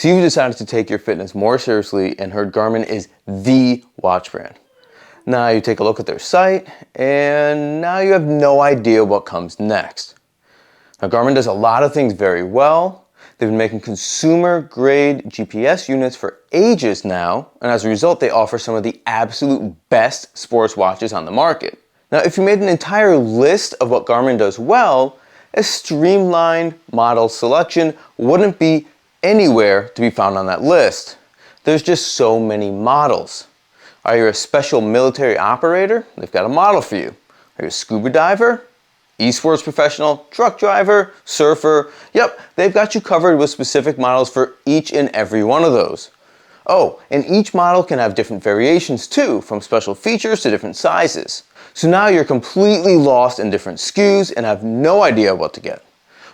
So you've decided to take your fitness more seriously and heard Garmin is the watch brand. Now you take a look at their site and now you have no idea what comes next. Now Garmin does a lot of things very well. They've been making consumer grade GPS units for ages now, and as a result they offer some of the absolute best sports watches on the market. Now if you made an entire list of what Garmin does well, a streamlined model selection wouldn't be anywhere to be found on that list. There's just so many models. Are you a special military operator? They've got a model for you. Are you a scuba diver? Esports professional? Truck driver? Surfer? Yep, they've got you covered with specific models for each and every one of those. Oh, and each model can have different variations too, from special features to different sizes. So now you're completely lost in different SKUs and have no idea what to get.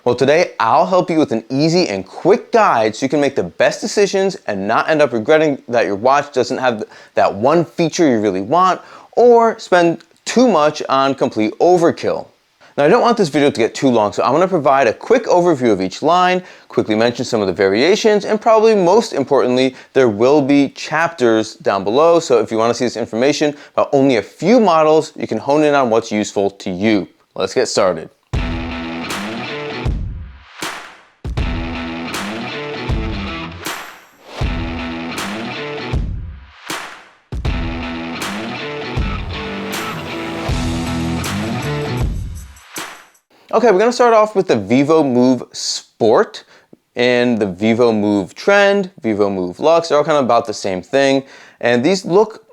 Well, today I'll help you with an easy and quick guide so you can make the best decisions and not end up regretting that your watch doesn't have that one feature you really want or spend too much on complete overkill. Now I don't want this video to get too long, so I'm going to provide a quick overview of each line, quickly mention some of the variations, and probably most importantly, there will be chapters down below, so if you want to see this information about only a few models, you can hone in on what's useful to you. Let's get started. Okay, we're going to start off with the Vivomove Sport and the Vivomove Trend, Vivomove Luxe. They're all kind of about the same thing. And these look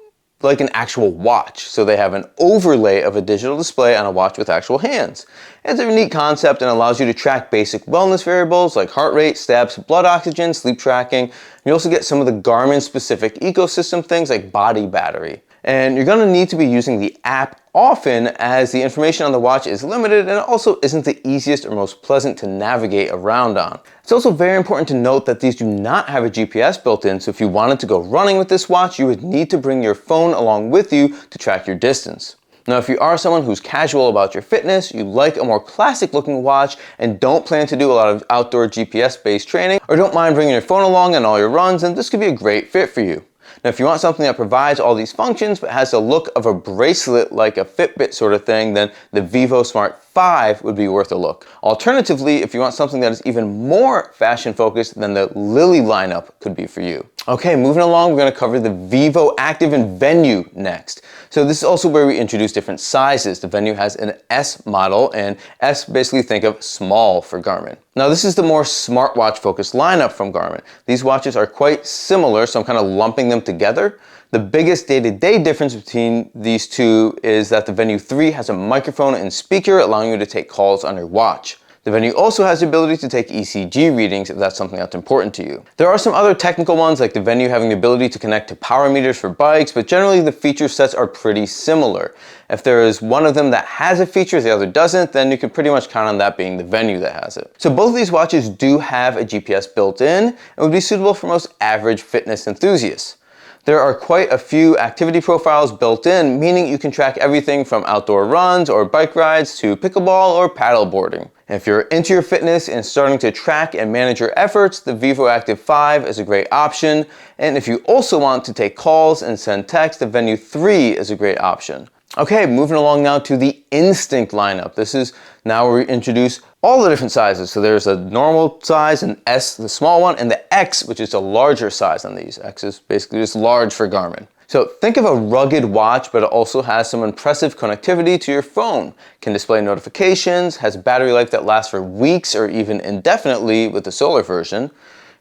like an actual watch. So they have an overlay of a digital display on a watch with actual hands. It's a neat concept and allows you to track basic wellness variables like heart rate, steps, blood oxygen, sleep tracking. You also get some of the Garmin specific ecosystem things like body battery. And you're going to need to be using the app often as the information on the watch is limited and it also isn't the easiest or most pleasant to navigate around on. It's also very important to note that these do not have a GPS built in, so if you wanted to go running with this watch, you would need to bring your phone along with you to track your distance. Now, if you are someone who's casual about your fitness, you like a more classic looking watch and don't plan to do a lot of outdoor GPS based training, or don't mind bringing your phone along on all your runs, then this could be a great fit for you. Now, if you want something that provides all these functions but has the look of a bracelet like a Fitbit sort of thing, then the Vivo Smart 5 would be worth a look. Alternatively, if you want something that is even more fashion focused, then the Lily lineup could be for you. Okay, moving along, we're going to cover the Vivoactive and Venu next. So this is also where we introduce different sizes. The Venu has an S model, and S basically think of small for Garmin. Now this is the more smartwatch focused lineup from Garmin. These watches are quite similar, so I'm kind of lumping them together. The biggest day-to-day difference between these two is that the Venu 3 has a microphone and speaker allowing you to take calls on your watch. The Venu also has the ability to take ECG readings if that's something that's important to you. There are some other technical ones like the Venu having the ability to connect to power meters for bikes, but generally the feature sets are pretty similar. If there is one of them that has a feature, the other doesn't, then you can pretty much count on that being the Venu that has it. So both of these watches do have a GPS built in and would be suitable for most average fitness enthusiasts. There are quite a few activity profiles built in, meaning you can track everything from outdoor runs or bike rides to pickleball or paddle boarding. And if you're into your fitness and starting to track and manage your efforts, the Vivoactive 5 is a great option. And if you also want to take calls and send text, the Venu 3 is a great option. Okay, moving along now to the Instinct lineup. This is now where we introduce all the different sizes. So there's a normal size, an S, the small one, and the X, which is a larger size on these. X is basically just large for Garmin. So think of a rugged watch, but it also has some impressive connectivity to your phone. Can display notifications, has a battery life that lasts for weeks or even indefinitely with the solar version.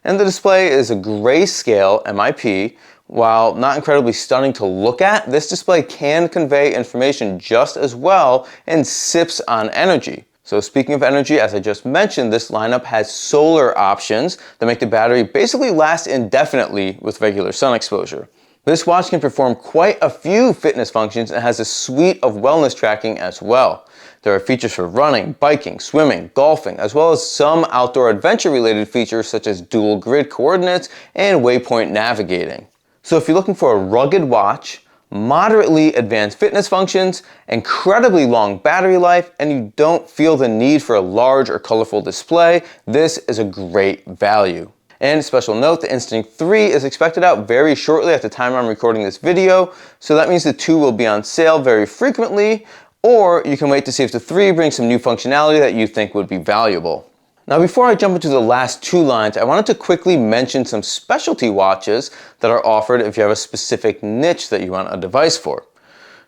And the display is a grayscale MIP. While not incredibly stunning to look at, this display can convey information just as well and sips on energy. So speaking of energy, as I just mentioned, this lineup has solar options that make the battery basically last indefinitely with regular sun exposure. This watch can perform quite a few fitness functions and has a suite of wellness tracking as well. There are features for running, biking, swimming, golfing, as well as some outdoor adventure related features such as dual grid coordinates and waypoint navigating. So if you're looking for a rugged watch, moderately advanced fitness functions, incredibly long battery life, and you don't feel the need for a large or colorful display, this is a great value. And special note, the Instinct 3 is expected out very shortly at the time I'm recording this video, so that means the 2 will be on sale very frequently, or you can wait to see if the 3 brings some new functionality that you think would be valuable. Now before I jump into the last 2 lines, I wanted to quickly mention some specialty watches that are offered if you have a specific niche that you want a device for.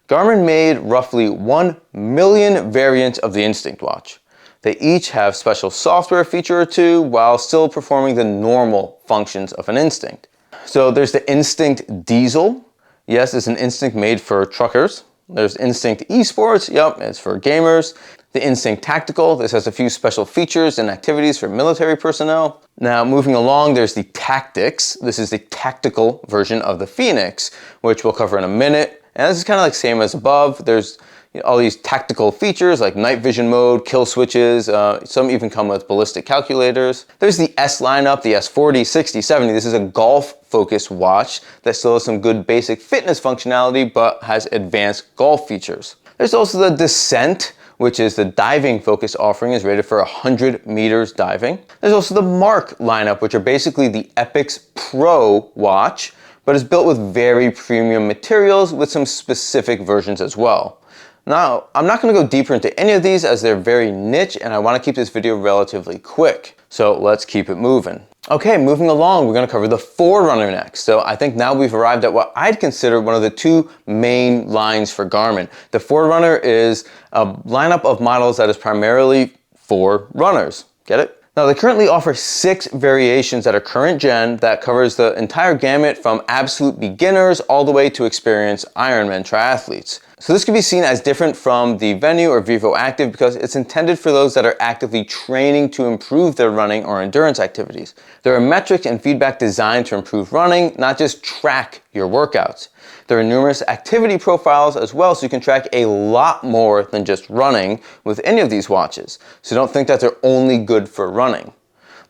Garmin made roughly 1 million variants of the Instinct watch. They each have special software feature or two while still performing the normal functions of an Instinct. So there's the Instinct Diesel. Yes, it's an Instinct made for truckers. There's Instinct Esports. Yep, it's for gamers. The Instinct Tactical. This has a few special features and activities for military personnel. Now moving along, there's the Tactics. This is the tactical version of the Fenix, which we'll cover in a minute. And this is kind of like same as above. There's all these tactical features like night vision mode, kill switches, some even come with ballistic calculators. There's the S lineup, the S40, 60, 70. This is a golf-focused watch that still has some good basic fitness functionality, but has advanced golf features. There's also the Descent, which is the diving-focused offering, is rated for 100 meters diving. There's also the Mark lineup, which are basically the Epix Pro watch, but is built with very premium materials with some specific versions as well. Now, I'm not going to go deeper into any of these as they're very niche and I want to keep this video relatively quick. So let's keep it moving. Okay, moving along, we're going to cover the Forerunner next. So I think now we've arrived at what I'd consider one of the 2 main lines for Garmin. The Forerunner is a lineup of models that is primarily for runners. Get it? Now they currently offer 6 variations that are current gen that covers the entire gamut from absolute beginners all the way to experienced Ironman triathletes. So this can be seen as different from the Venu or Vivoactive because it's intended for those that are actively training to improve their running or endurance activities. There are metrics and feedback designed to improve running, not just track your workouts. There are numerous activity profiles as well, so you can track a lot more than just running with any of these watches. So don't think that they're only good for running.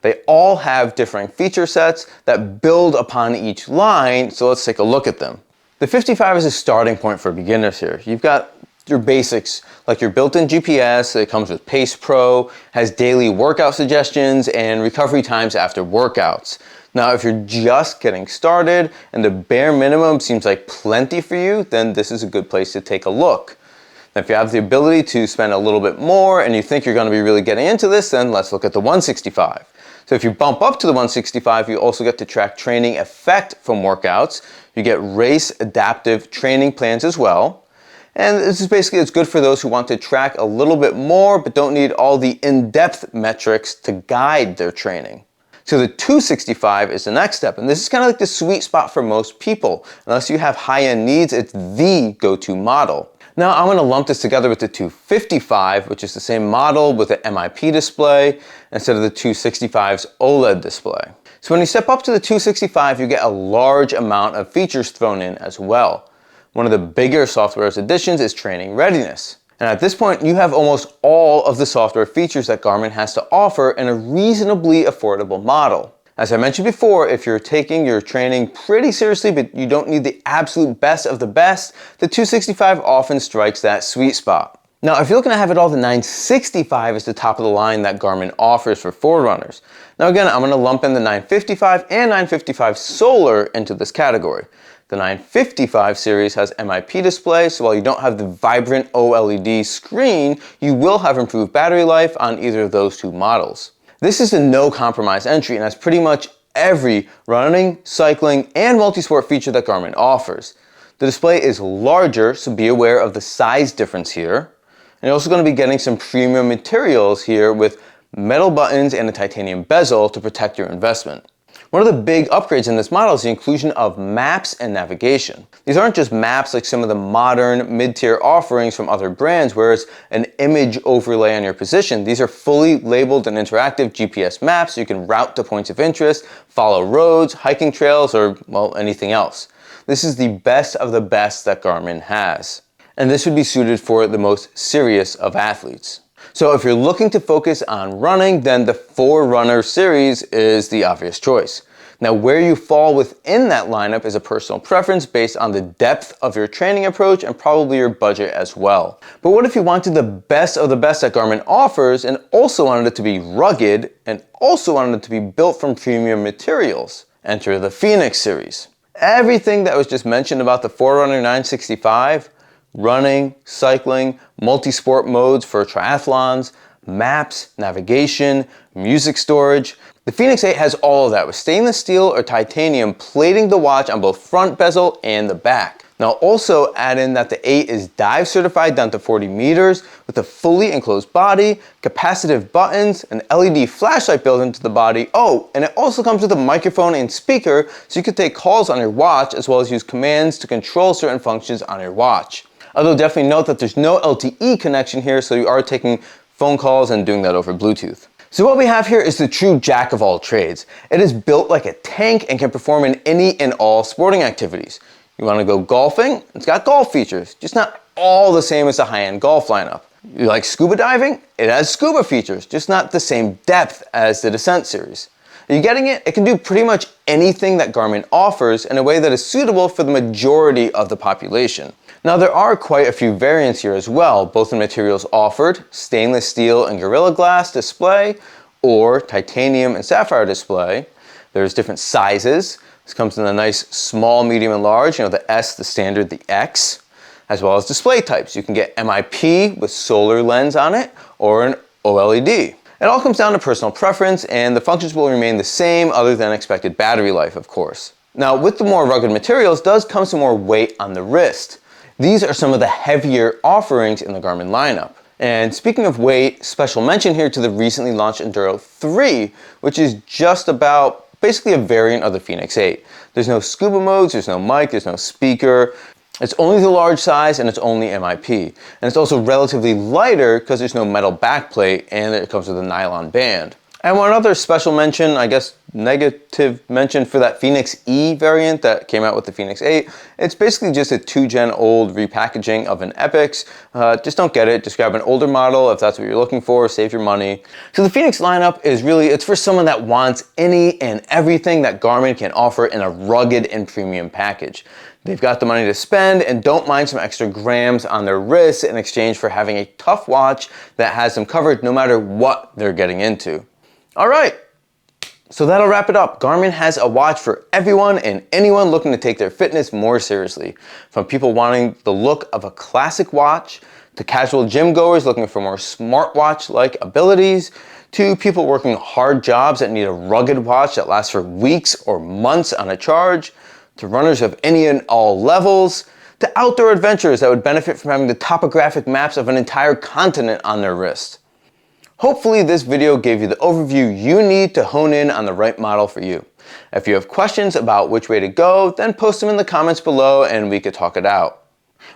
They all have differing feature sets that build upon each line, so let's take a look at them. The 55 is a starting point for beginners here. You've got your basics, like your built-in GPS, it comes with Pace Pro, has daily workout suggestions, and recovery times after workouts. Now, if you're just getting started and the bare minimum seems like plenty for you, then this is a good place to take a look. Now, if you have the ability to spend a little bit more and you think you're going to be really getting into this, then let's look at the 165. So if you bump up to the 165, you also get to track training effect from workouts. You get race adaptive training plans as well. And this is basically, it's good for those who want to track a little bit more but don't need all the in-depth metrics to guide their training. So the 265 is the next step, and this is kind of like the sweet spot for most people. Unless you have high-end needs, it's the go-to model. Now I'm going to lump this together with the 255, which is the same model with the MIP display instead of the 265's OLED display. So when you step up to the 265, you get a large amount of features thrown in as well. One of the bigger software additions is training readiness. And at this point, you have almost all of the software features that Garmin has to offer in a reasonably affordable model. As I mentioned before, if you're taking your training pretty seriously, but you don't need the absolute best of the best, the 265 often strikes that sweet spot. Now, if you're looking to have it all, the 965 is the top of the line that Garmin offers for Forerunners. Now again, I'm going to lump in the 955 and 955 Solar into this category. The 955 series has MIP display, so while you don't have the vibrant OLED screen, you will have improved battery life on either of those 2 models. This is a no compromise entry and has pretty much every running, cycling, and multi-sport feature that Garmin offers. The display is larger, so be aware of the size difference here. And you're also going to be getting some premium materials here with metal buttons and a titanium bezel to protect your investment. One of the big upgrades in this model is the inclusion of maps and navigation. These aren't just maps like some of the modern mid-tier offerings from other brands where it's an image overlay on your position. These are fully labeled and interactive GPS maps so you can route to points of interest, follow roads, hiking trails, or, well, anything else. This is the best of the best that Garmin has. And this would be suited for the most serious of athletes. So if you're looking to focus on running, then the Forerunner series is the obvious choice. Now, where you fall within that lineup is a personal preference based on the depth of your training approach and probably your budget as well. But what if you wanted the best of the best that Garmin offers and also wanted it to be rugged and also wanted it to be built from premium materials? Enter the Fenix series. Everything that was just mentioned about the Forerunner 965, running, cycling, multi-sport modes for triathlons, maps, navigation, music storage. The Fenix 8 has all of that with stainless steel or titanium plating the watch on both front bezel and the back. Now also add in that the 8 is dive certified down to 40 meters with a fully enclosed body, capacitive buttons, an LED flashlight built into the body. Oh, and it also comes with a microphone and speaker so you can take calls on your watch as well as use commands to control certain functions on your watch. Although definitely note that there's no LTE connection here, so you are taking phone calls and doing that over Bluetooth. So what we have here is the true jack of all trades. It is built like a tank and can perform in any and all sporting activities. You want to go golfing? It's got golf features, just not all the same as the high-end golf lineup. You like scuba diving? It has scuba features, just not the same depth as the Descent series. Are you getting it? It can do pretty much anything that Garmin offers in a way that is suitable for the majority of the population. Now there are quite a few variants here as well, both in materials offered, stainless steel and Gorilla Glass display, or titanium and sapphire display. There's different sizes. This comes in a nice small, medium, and large, the S, the standard, the X, as well as display types. You can get MIP with solar lens on it, or an OLED. It all comes down to personal preference, and the functions will remain the same other than expected battery life, of course. Now, with the more rugged materials does come some more weight on the wrist. These are some of the heavier offerings in the Garmin lineup. And speaking of weight, special mention here to the recently launched Enduro 3, which is just about basically a variant of the Fenix 8. There's no scuba modes, there's no mic, there's no speaker. It's only the large size and it's only MIP. And it's also relatively lighter because there's no metal backplate and it comes with a nylon band. And one other special mention, I guess negative mention for that Fenix E variant that came out with the Fenix 8. It's basically just a 2-gen old repackaging of an Epix. Just don't get it, just grab an older model if that's what you're looking for, save your money. So the Fenix lineup is really, it's for someone that wants any and everything that Garmin can offer in a rugged and premium package. They've got the money to spend and don't mind some extra grams on their wrists in exchange for having a tough watch that has them covered no matter what they're getting into. All right, so that'll wrap it up. Garmin has a watch for everyone and anyone looking to take their fitness more seriously. From people wanting the look of a classic watch, to casual gym goers looking for more smartwatch-like abilities, to people working hard jobs that need a rugged watch that lasts for weeks or months on a charge, to runners of any and all levels, to outdoor adventurers that would benefit from having the topographic maps of an entire continent on their wrist. Hopefully this video gave you the overview you need to hone in on the right model for you. If you have questions about which way to go, then post them in the comments below and we could talk it out.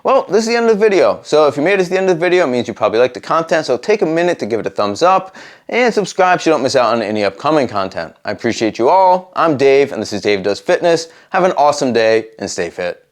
Well, this is the end of the video. So if you made it to the end of the video, it means you probably like the content, so take a minute to give it a thumbs up and subscribe so you don't miss out on any upcoming content. I appreciate you all. I'm Dave and this is Dave Does Fitness. Have an awesome day and stay fit.